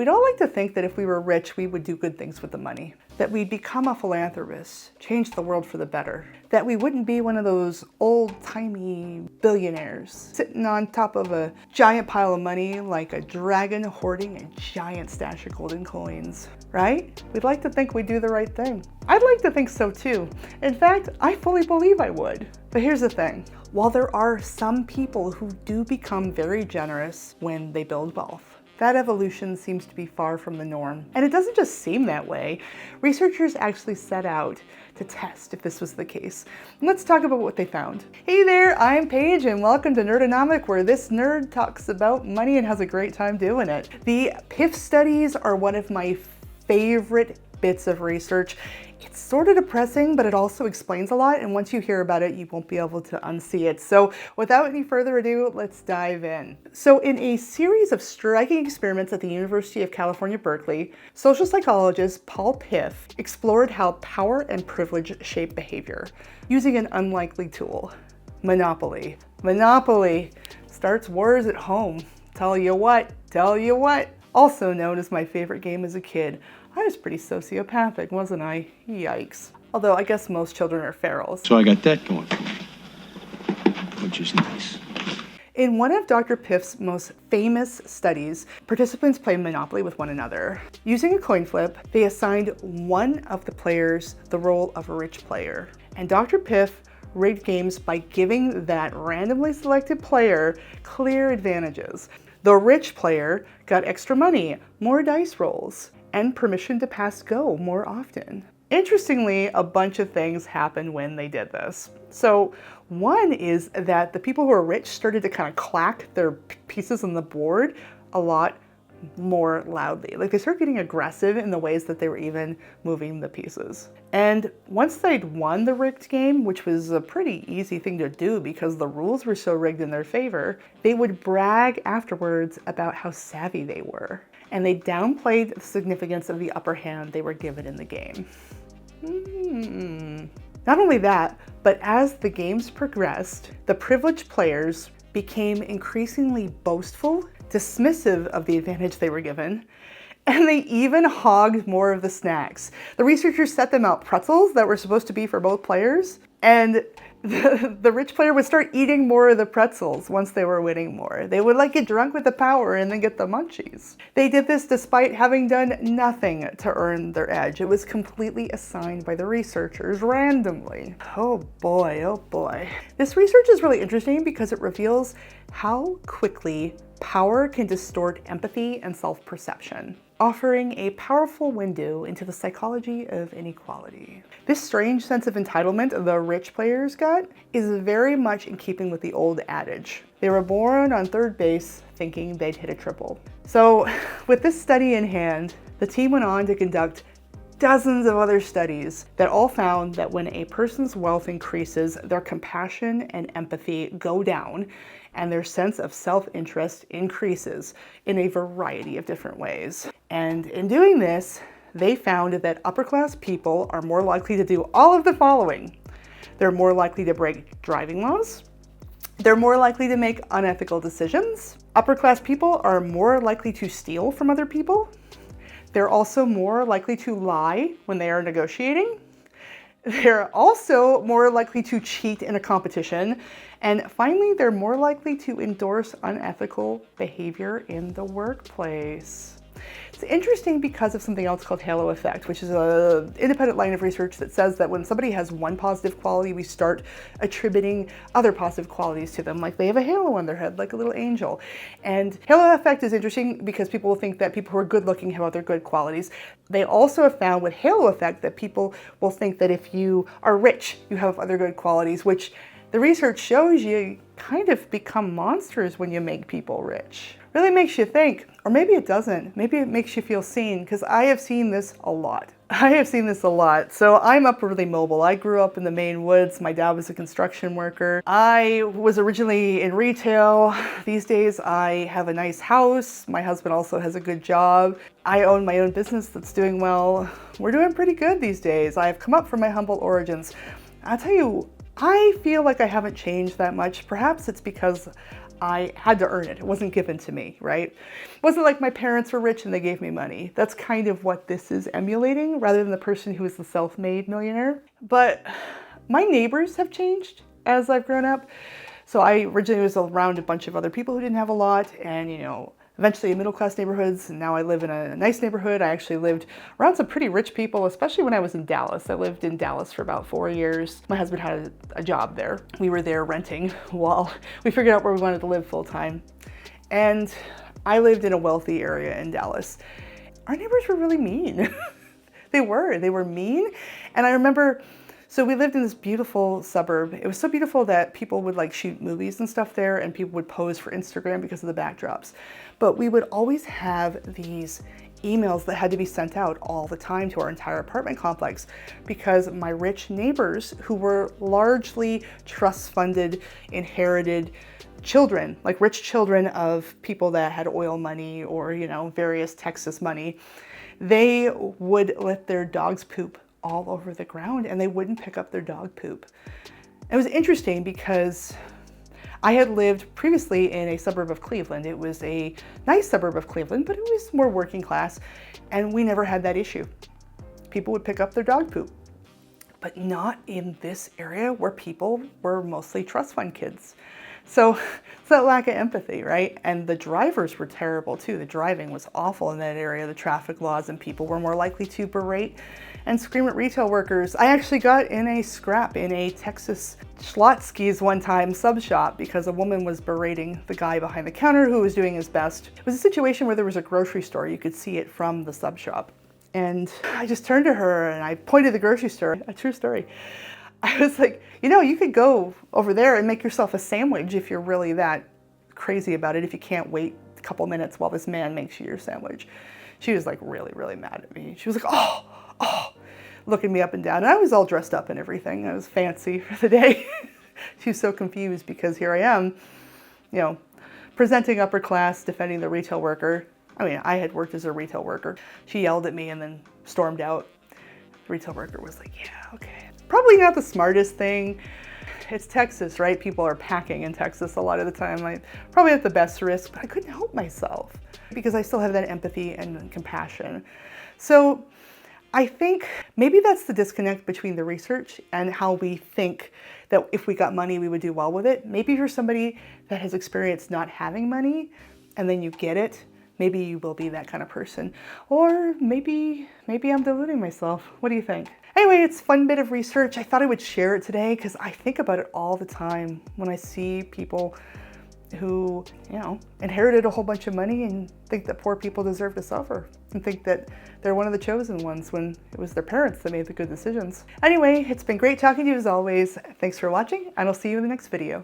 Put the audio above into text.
We'd all like to think that if we were rich, we would do good things with the money, that we'd become a philanthropist, change the world for the better, that we wouldn't be one of those old-timey billionaires sitting on top of a giant pile of money like a dragon hoarding a giant stash of golden coins, right? We'd like to think we do the right thing. I'd like to think so too. In fact, I fully believe I would. But here's the thing. While there are some people who do become very generous when they build wealth, that evolution seems to be far from the norm. And it doesn't just seem that way. Researchers actually set out to test if this was the case. And let's talk about what they found. Hey there, I'm Paige and welcome to Nerdonomic, where this nerd talks about money and has a great time doing it. The Piff studies are one of my favorite bits of research. It's sort of depressing, but it also explains a lot, and once you hear about it, you won't be able to unsee it. So without any further ado, let's dive in. So in a series of striking experiments at the University of California, Berkeley, social psychologist Paul Piff explored how power and privilege shape behavior using an unlikely tool, Monopoly. Monopoly starts wars at home. Tell you what. Also known as my favorite game as a kid. I was pretty sociopathic, wasn't I? Yikes. Although I guess most children are ferals. So I got that going for me, which is nice. In one of Dr. Piff's most famous studies, participants played Monopoly with one another. Using a coin flip, they assigned one of the players the role of a rich player. And Dr. Piff rigged games by giving that randomly selected player clear advantages. The rich player got extra money, more dice rolls, and permission to pass go more often. Interestingly, a bunch of things happened when they did this. So one is that the people who are rich started to kind of clack their pieces on the board a lot more loudly. Like they started getting aggressive in the ways that they were even moving the pieces. And once they'd won the rigged game, which was a pretty easy thing to do because the rules were so rigged in their favor, they would brag afterwards about how savvy they were. And they downplayed the significance of the upper hand they were given in the game. Not only that, but as the games progressed, the privileged players became increasingly boastful, dismissive of the advantage they were given, and they even hogged more of the snacks. The researchers set them out pretzels that were supposed to be for both players, and the rich player would start eating more of the pretzels once they were winning more. They would like get drunk with the power and then get the munchies. They did this despite having done nothing to earn their edge. It was completely assigned by the researchers randomly. Oh boy. This research is really interesting because it reveals how quickly power can distort empathy and self-perception, offering a powerful window into the psychology of inequality. This strange sense of entitlement the rich players got is very much in keeping with the old adage. They were born on third base thinking they'd hit a triple. So with this study in hand, the team went on to conduct dozens of other studies that all found that when a person's wealth increases, their compassion and empathy go down, and their sense of self-interest increases in a variety of different ways. And in doing this, they found that upper-class people are more likely to do all of the following. They're more likely to break driving laws. They're more likely to make unethical decisions. Upper-class people are more likely to steal from other people. They're also more likely to lie when they are negotiating. They're also more likely to cheat in a competition. And finally, they're more likely to endorse unethical behavior in the workplace. It's interesting because of something else called halo effect, which is an independent line of research that says that when somebody has one positive quality, we start attributing other positive qualities to them, like they have a halo on their head, like a little angel. And halo effect is interesting because people will think that people who are good looking have other good qualities. They also have found with halo effect that people will think that if you are rich, you have other good qualities, which the research shows you kind of become monsters when you make people rich. Really makes you think, or maybe it doesn't. Maybe it makes you feel seen, because I have seen this a lot. So I'm upwardly mobile. I grew up in the Maine woods. My dad was a construction worker. I was originally in retail. These days I have a nice house. My husband also has a good job. I own my own business that's doing well. We're doing pretty good these days. I've come up from my humble origins. I'll tell you, I feel like I haven't changed that much. Perhaps it's because I had to earn it. It wasn't given to me, right? It wasn't like my parents were rich and they gave me money. That's kind of what this is emulating, rather than the person who is the self-made millionaire. But my neighbors have changed as I've grown up. So I originally was around a bunch of other people who didn't have a lot, and eventually in middle-class neighborhoods, and now I live in a nice neighborhood. I actually lived around some pretty rich people, especially when I was in Dallas. I lived in Dallas for about 4 years. My husband had a job there. We were there renting while we figured out where we wanted to live full-time. And I lived in a wealthy area in Dallas. Our neighbors were really mean. They were mean. And I remember, so we lived in this beautiful suburb. It was so beautiful that people would like shoot movies and stuff there, and people would pose for Instagram because of the backdrops. But we would always have these emails that had to be sent out all the time to our entire apartment complex, because my rich neighbors, who were largely trust-funded, inherited children, like rich children of people that had oil money or, various Texas money, they would let their dogs poop all over the ground, and they wouldn't pick up their dog poop. It was interesting because I had lived previously in a suburb of Cleveland. It was a nice suburb of Cleveland, but it was more working class, and we never had that issue. People would pick up their dog poop, but not in this area where people were mostly trust fund kids. So it's that lack of empathy, right? And the drivers were terrible too. The driving was awful in that area, the traffic laws, and people were more likely to berate and scream at retail workers. I actually got in a scrap in a Texas Schlotzsky's one time sub shop because a woman was berating the guy behind the counter who was doing his best. It was a situation where there was a grocery store. You could see it from the sub shop. And I just turned to her and I pointed at the grocery store, a true story. I was like, you could go over there and make yourself a sandwich if you're really that crazy about it, if you can't wait a couple minutes while this man makes you your sandwich. She was like really, really mad at me. She was like, oh, looking me up and down. And I was all dressed up and everything. I was fancy for the day. She was so confused because here I am, presenting upper class, defending the retail worker. I mean, I had worked as a retail worker. She yelled at me and then stormed out. The retail worker was like, yeah, okay. Probably not the smartest thing. It's Texas, right? People are packing in Texas a lot of the time. I probably not the best risk, but I couldn't help myself because I still have that empathy and compassion. So I think maybe that's the disconnect between the research and how we think that if we got money, we would do well with it. Maybe if you're somebody that has experienced not having money and then you get it, maybe you will be that kind of person. Or maybe I'm deluding myself. What do you think? Anyway, it's a fun bit of research. I thought I would share it today because I think about it all the time when I see people who, inherited a whole bunch of money and think that poor people deserve to suffer and think that they're one of the chosen ones when it was their parents that made the good decisions. Anyway, it's been great talking to you as always. Thanks for watching, and I'll see you in the next video.